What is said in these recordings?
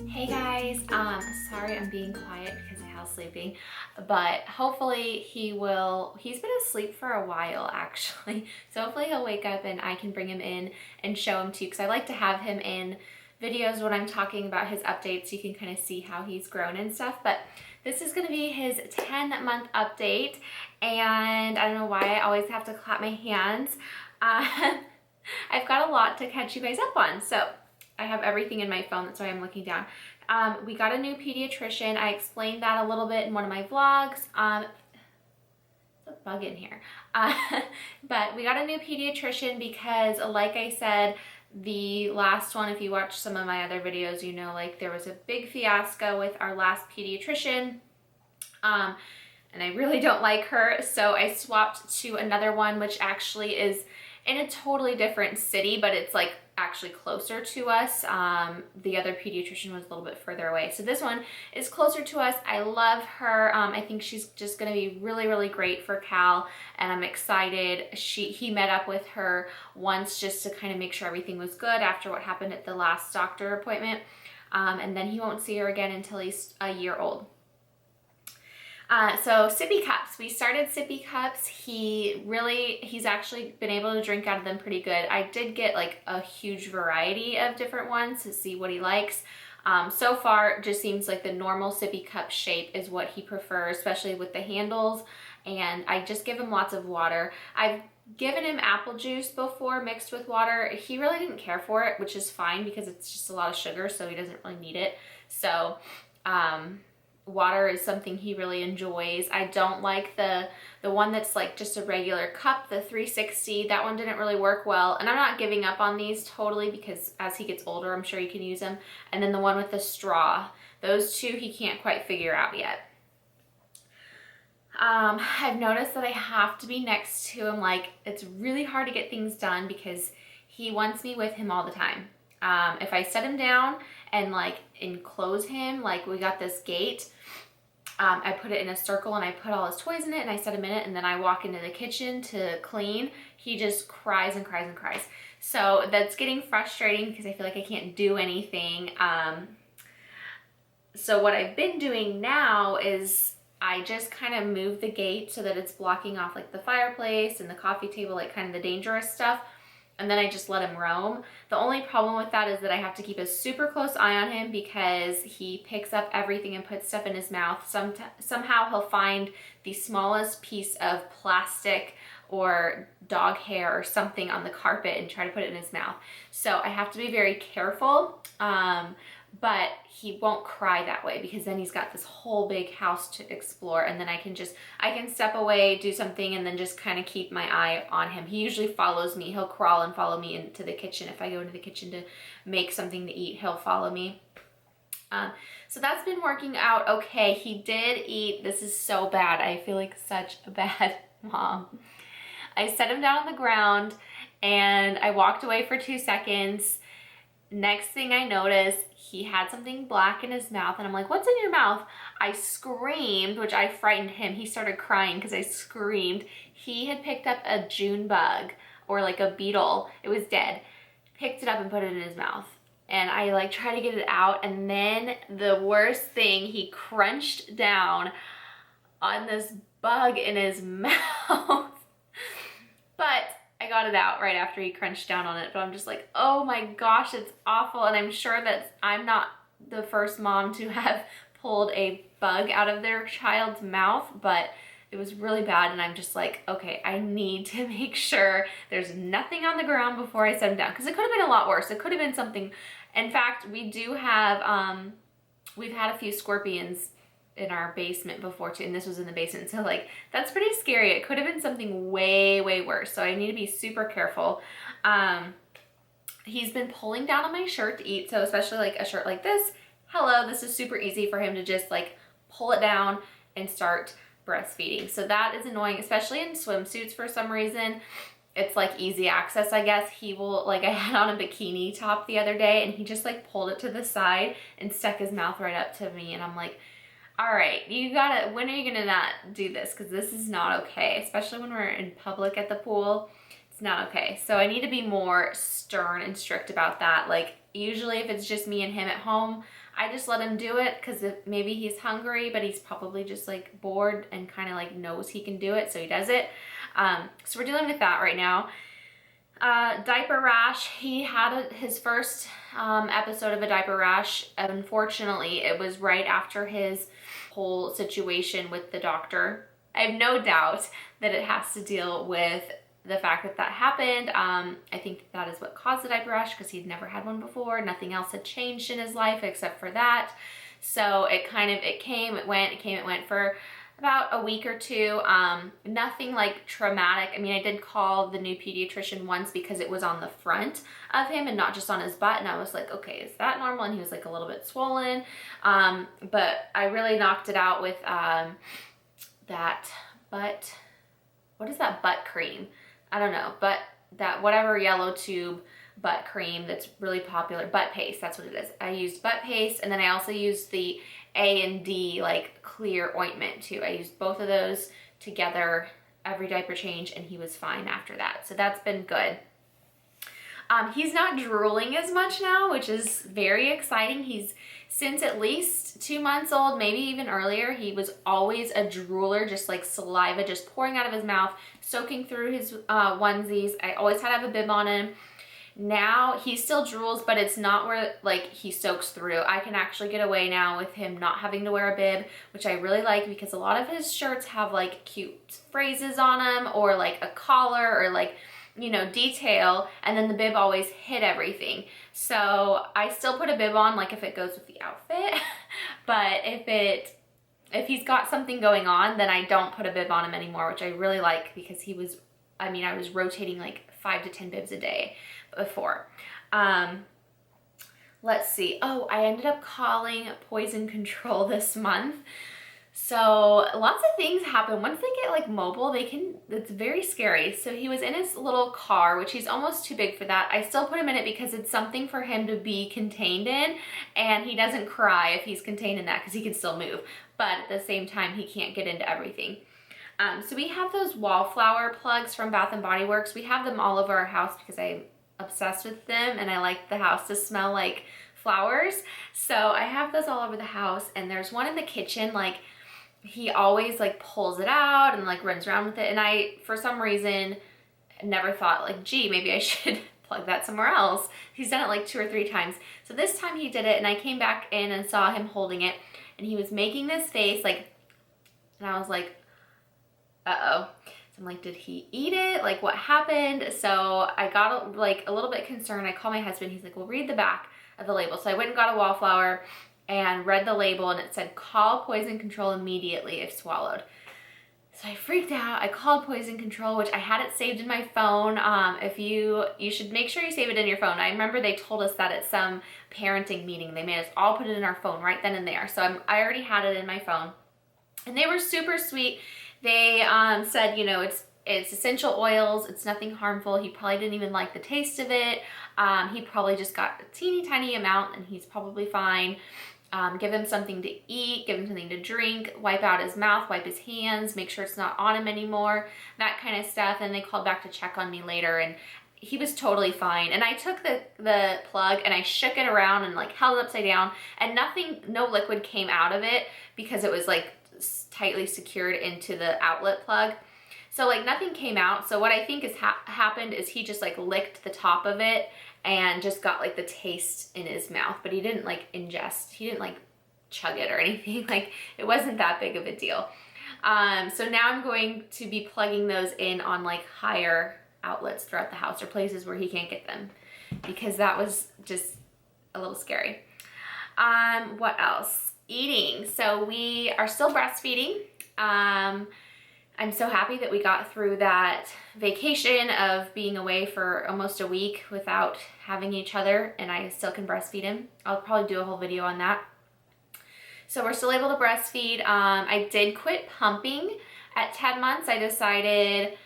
Hey guys, sorry I'm being quiet because Hal's sleeping, but hopefully he's been asleep for a while actually, so hopefully he'll wake up and I can bring him in and show him to you, because I like to have him in videos when I'm talking about his updates so you can kind of see how he's grown and stuff. But this is going to be his 10-month update, and I don't know why I always have to clap my hands. I've got a lot to catch you guys up on, so I have everything in my phone, that's why I'm looking down. We got a new pediatrician. I explained that a little bit in one of my vlogs. There's a bug in here. But we got a new pediatrician because, like I said, the last one, if you watch some of my other videos, you know, like there was a big fiasco with our last pediatrician. And I really don't like her, so I swapped to another one, which actually is in a totally different city, but it's like actually closer to us. The other pediatrician was a little bit further away, so this one is closer to us. I love her. I think she's just gonna be really, really great for Cal, and I'm excited. He met up with her once just to kind of make sure everything was good after what happened at the last doctor appointment, and then he won't see her again until he's a year old. So Sippy cups, we started Sippy cups. He's actually been able to drink out of them pretty good. I did get like a huge variety of different ones to see what he likes. So far it just seems like the normal Sippy cup shape is what he prefers, especially with the handles, and I just give him lots of water. I've given him apple juice before mixed with water. He really didn't care for it, which is fine because it's just a lot of sugar, so he doesn't really need it. So water is something he really enjoys. I don't like the one that's like just a regular cup, the 360. That one didn't really work well, and I'm not giving up on these totally because as he gets older, I'm sure he can use them. And then the one with the straw, those two he can't quite figure out yet. I've noticed that I have to be next to him. Like, it's really hard to get things done because he wants me with him all the time. If I set him down and like enclose him, like we got this gate, I put it in a circle and I put all his toys in it and I set him in it, and then I walk into the kitchen to clean, he just cries and cries and cries. So that's getting frustrating because I feel like I can't do anything. So what I've been doing now is I just kind of move the gate so that it's blocking off like the fireplace and the coffee table, like kind of the dangerous stuff. And then I just let him roam. The only problem with that is that I have to keep a super close eye on him because he picks up everything and puts stuff in his mouth. Somehow he'll find the smallest piece of plastic or dog hair or something on the carpet and try to put it in his mouth. So I have to be very careful, but he won't cry that way because then he's got this whole big house to explore, and then I can step away, do something, and then just kind of keep my eye on him. He usually follows me. He'll crawl and follow me into the kitchen. If I go into the kitchen to make something to eat, he'll follow me. So that's been working out okay. He did eat. This is so bad. I feel like such a bad mom. I set him down on the ground and I walked away for 2 seconds. Next thing I noticed, he had something black in his mouth, and I'm like, what's in your mouth? I screamed, which I frightened him. He started crying because I screamed. He had picked up a June bug or like a beetle. It was dead. Picked it up and put it in his mouth. And I like tried to get it out, and then the worst thing, he crunched down on this bug in his mouth. But I got it out right after he crunched down on it, but I'm just like, oh my gosh, it's awful. And I'm sure that I'm not the first mom to have pulled a bug out of their child's mouth, but it was really bad. And I'm just like, okay, I need to make sure there's nothing on the ground before I set him down, because it could have been a lot worse. It could have been something. In fact, we do have, we've had a few scorpions in our basement before too, and this was in the basement, so like that's pretty scary. It could have been something way worse, so I need to be super careful. He's been pulling down on my shirt to eat, so especially like a shirt like this, hello, this is super easy for him to just like pull it down and start breastfeeding. So that is annoying, especially in swimsuits. For some reason it's like easy access, I guess. He will, like I had on a bikini top the other day and he just like pulled it to the side and stuck his mouth right up to me, and I'm like, All right, when are you gonna not do this? Because this is not okay, especially when we're in public at the pool. It's not okay. So I need to be more stern and strict about that. Like, usually if it's just me and him at home, I just let him do it because maybe he's hungry, but he's probably just like bored and kind of like knows he can do it, so he does it. So we're dealing with that right now. Diaper rash. He had his first episode of a diaper rash. Unfortunately, it was right after his whole situation with the doctor. I have no doubt that it has to deal with the fact that that happened. I think that is what caused the diaper rash because he'd never had one before. Nothing else had changed in his life except for that. So it came, it went for about a week or two. Nothing like traumatic. I mean, I did call the new pediatrician once because it was on the front of him and not just on his butt. And I was like, okay, is that normal? And he was like a little bit swollen. But I really knocked it out with that butt, what is that butt cream? I don't know, but that whatever yellow tube butt cream that's really popular, butt paste, that's what it is. I used butt paste, and then I also used the A&D like clear ointment too. I used both of those together every diaper change, and he was fine after that. So that's been good. He's not drooling as much now, which is very exciting. He's since at least 2 months old, maybe even earlier, he was always a drooler, just like saliva just pouring out of his mouth, soaking through his onesies. I always had to have a bib on him. Now he still drools, but it's not where like he soaks through. I can actually get away now with him not having to wear a bib, which I really like because a lot of his shirts have like cute phrases on them or like a collar or like, you know, detail, and then the bib always hid everything. So I still put a bib on like if it goes with the outfit, but if he's got something going on, then I don't put a bib on him anymore, which I really like because he was, I mean, I was rotating like 5 to 10 bibs a day before. Let's see. Oh, I ended up calling poison control this month. So lots of things happen. Once they get like mobile, it's very scary. So he was in his little car, which he's almost too big for that. I still put him in it because it's something for him to be contained in, and he doesn't cry if he's contained in that because he can still move. But at the same time, he can't get into everything. So we have those wallflower plugs from Bath & Body Works. We have them all over our house because I'm obsessed with them and I like the house to smell like flowers. So I have those all over the house, and there's one in the kitchen. Like, he always like pulls it out and like runs around with it, and I for some reason never thought like, gee, maybe I should plug that somewhere else. He's done it like 2 or 3 times. So this time he did it, and I came back in and saw him holding it, and he was making this face like, and I was like, uh-oh. So I'm like, did he eat it? Like, what happened? So I got like a little bit concerned. I called my husband. He's like, well, read the back of the label. So I went and got a wallflower and read the label, and it said, call poison control immediately if swallowed. So I freaked out. I called poison control, which I had it saved in my phone. If you should make sure you save it in your phone. I remember they told us that at some parenting meeting. They made us all put it in our phone right then and there. So I already had it in my phone, and they were super sweet. They said, you know, it's essential oils. It's nothing harmful. He probably didn't even like the taste of it. He probably just got a teeny tiny amount, and he's probably fine. Give him something to eat, give him something to drink, wipe out his mouth, wipe his hands, make sure it's not on him anymore, that kind of stuff. And they called back to check on me later, and he was totally fine. And I took the plug and I shook it around and like held it upside down, and no liquid came out of it because it was like tightly secured into the outlet plug. So like nothing came out. So what I think has happened is he just like licked the top of it and just got like the taste in his mouth, but he didn't like ingest, he didn't like chug it or anything. Like, it wasn't that big of a deal. So now I'm going to be plugging those in on like higher outlets throughout the house or places where he can't get them, because that was just a little scary. What else? Eating. So we are still breastfeeding. I'm so happy that we got through that vacation of being away for almost a week without having each other, and I still can breastfeed him. I'll probably do a whole video on that. So we're still able to breastfeed. I did quit pumping at 10 months. I decided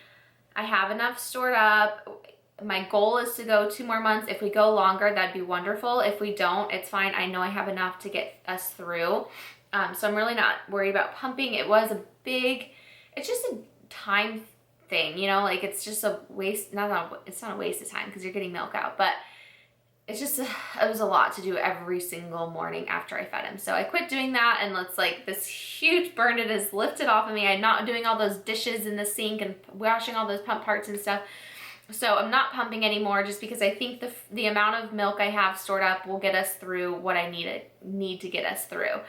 I have enough stored up. My goal is to go 2 more months. If we go longer, that'd be wonderful. If we don't, it's fine. I know I have enough to get us through. So I'm really not worried about pumping. It's just a time thing, you know, like it's just a waste, it's not a waste of time because you're getting milk out, but it's just, it was a lot to do every single morning after I fed him. So I quit doing that, and it's like this huge burden is lifted off of me. I'm not doing all those dishes in the sink and washing all those pump parts and stuff. So I'm not pumping anymore just because I think the amount of milk I have stored up will get us through what I need to get us through.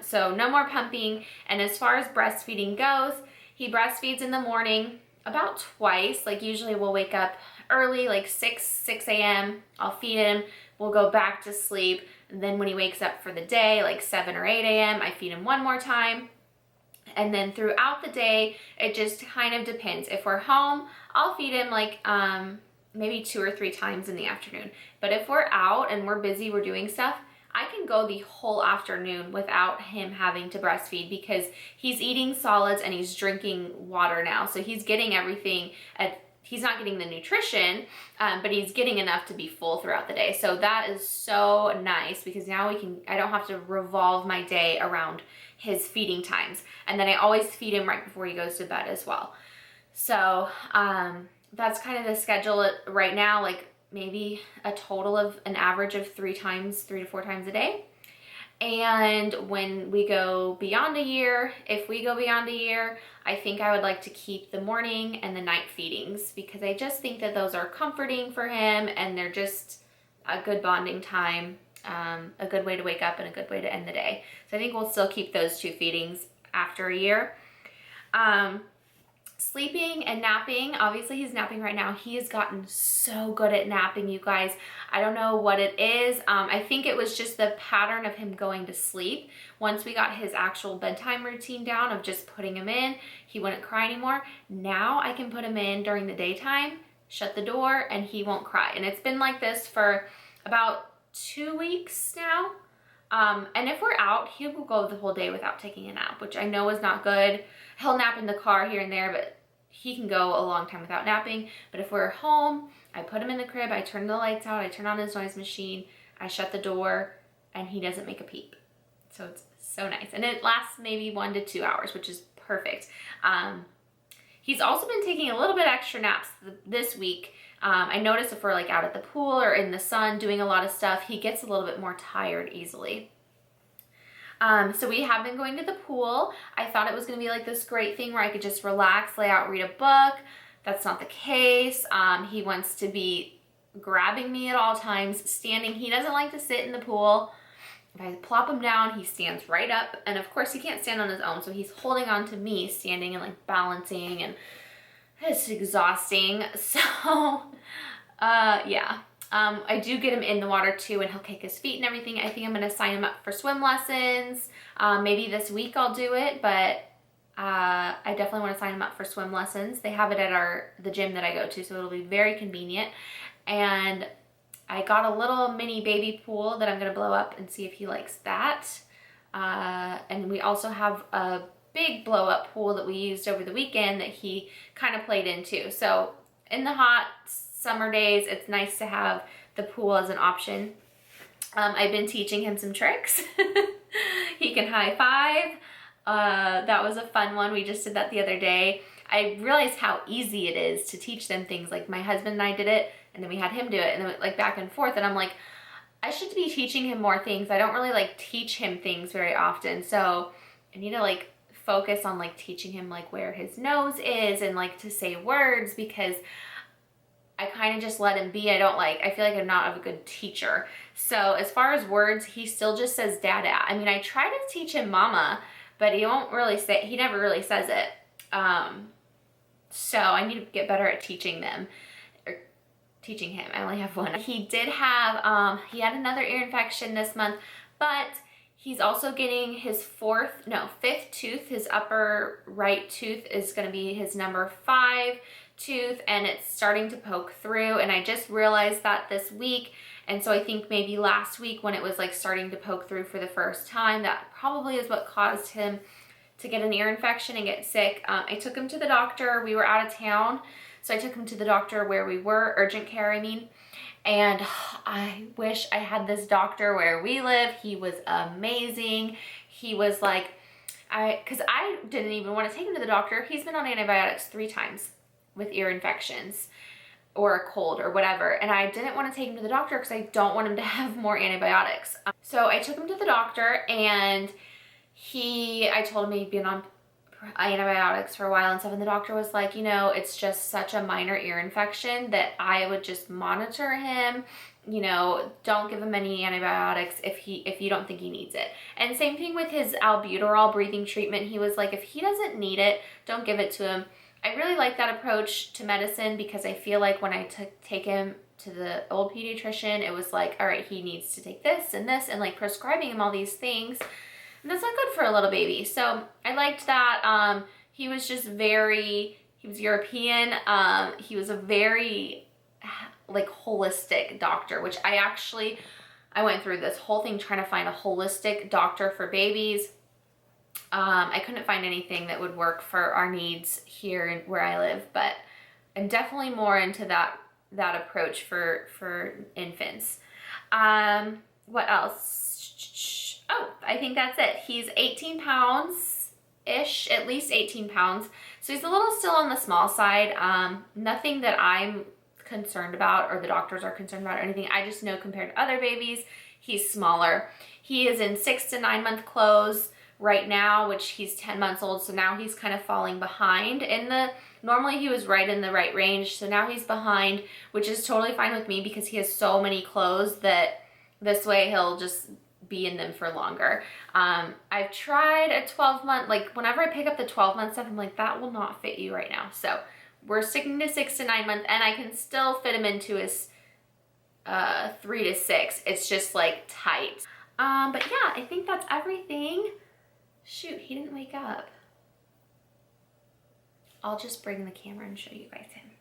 So no more pumping. And as far as breastfeeding goes, he breastfeeds in the morning about twice. Like usually we'll wake up early, like 6 a.m. I'll feed him. We'll go back to sleep. And then when he wakes up for the day, like 7 or 8 a.m., I feed him one more time. And then throughout the day, it just kind of depends. If we're home, I'll feed him like maybe 2 or 3 times in the afternoon. But if we're out and we're busy, we're doing stuff, I can go the whole afternoon without him having to breastfeed because he's eating solids and he's drinking water now. So he's getting everything. He's not getting the nutrition, but he's getting enough to be full throughout the day. So that is so nice because now I don't have to revolve my day around his feeding times. And then I always feed him right before he goes to bed as well. So that's kind of the schedule right now, like maybe a total of an average of 3 to 4 times a day. And when we go beyond a year, if we go beyond a year, I think I would like to keep the morning and the night feedings because I just think that those are comforting for him and they're just a good bonding time, a good way to wake up and a good way to end the day. So I think we'll still keep those 2 feedings after a year. Sleeping and napping, obviously he's napping right now. He has gotten so good at napping, you guys. I don't know what it is. I think it was just the pattern of him going to sleep. Once we got his actual bedtime routine down of just putting him in, he wouldn't cry anymore. Now I can put him in during the daytime, shut the door, and he won't cry. And it's been like this for about 2 weeks now. And if we're out, he will go the whole day without taking a nap, which I know is not good. He'll nap in the car here and there, but he can go a long time without napping. But if we're home, I put him in the crib, I turn the lights out, I turn on his noise machine, I shut the door, and he doesn't make a peep. So it's so nice. And it lasts maybe 1 to 2 hours, which is perfect. He's also been taking a little bit extra naps this week. I noticed if we're like out at the pool or in the sun doing a lot of stuff, he gets a little bit more tired easily. So we have been going to the pool. I thought it was going to be like this great thing where I could just relax, lay out, read a book. That's not the case. He wants to be grabbing me at all times, standing. He doesn't like to sit in the pool. If I plop him down, he stands right up. And of course he can't stand on his own. So he's holding on to me, standing and like balancing, and it's exhausting. So, yeah. I do get him in the water too, and he'll kick his feet and everything. I think I'm going to sign him up for swim lessons. Maybe this week I'll do it, but I definitely want to sign him up for swim lessons. They have it at the gym that I go to, so it'll be very convenient. And I got a little mini baby pool that I'm going to blow up and see if he likes that. And we also have a big blow up pool that we used over the weekend that he kind of played in too. So in the hot summer days, it's nice to have the pool as an option. I've been teaching him some tricks. He can high five. That was a fun one. We just did that the other day. I realized how easy it is to teach them things. Like my husband and I did it, and then we had him do it, and then it went like back and forth. And I'm like, I should be teaching him more things. I don't really like teach him things very often. So I need to like focus on like teaching him like where his nose is and like to say words, because I kind of just let him be. I feel like I'm not a good teacher. So as far as words, he still just says dada. I mean, I try to teach him mama, but he never really says it. So I need to get better at teaching him. I only have one. He did have, he had another ear infection this month, but he's also getting his fifth tooth. His upper right tooth is going to be his number 5 tooth, and it's starting to poke through. And I just realized that this week. And so I think maybe last week when it was like starting to poke through for the first time, that probably is what caused him to get an ear infection and get sick. I took him to the doctor. We were out of town, so I took him to the doctor where we were, urgent care, I mean. And I wish I had this doctor where we live. He was amazing. he was like, because I didn't even want to take him to the doctor. He's been on antibiotics 3 times with ear infections or a cold or whatever. And I didn't want to take him to the doctor because I don't want him to have more antibiotics. So I took him to the doctor, and I told him he'd been on antibiotics for a while and stuff. And the doctor was like, you know, it's just such a minor ear infection that I would just monitor him. You know, don't give him any antibiotics if you don't think he needs it. And same thing with his albuterol breathing treatment. He was like, if he doesn't need it, don't give it to him. I really like that approach to medicine because I feel like when I take him to the old pediatrician, it was like, all right, he needs to take this and this, and like prescribing him all these things. And that's not good for a little baby. So I liked that. He was just he was European. He was a very like holistic doctor, which I went through this whole thing trying to find a holistic doctor for babies. I couldn't find anything that would work for our needs here where I live, but I'm definitely more into that approach for infants. What else? Oh, I think that's it. He's 18 pounds-ish, at least 18 pounds. So he's a little still on the small side. Nothing that I'm concerned about or the doctors are concerned about or anything. I just know compared to other babies, he's smaller. He is in 6 to 9 month clothes right now, which he's 10 months old. So now he's kind of falling behind normally he was right in the right range. So now he's behind, which is totally fine with me because he has so many clothes that this way he'll just be in them for longer. I've tried a 12-month, like whenever I pick up the 12-month stuff, I'm like, that will not fit you right now. So we're sticking to 6 to 9 months, and I can still fit him into his 3 to 6. It's just like tight. But yeah, I think that's everything. Shoot, he didn't wake up. I'll just bring the camera and show you guys him.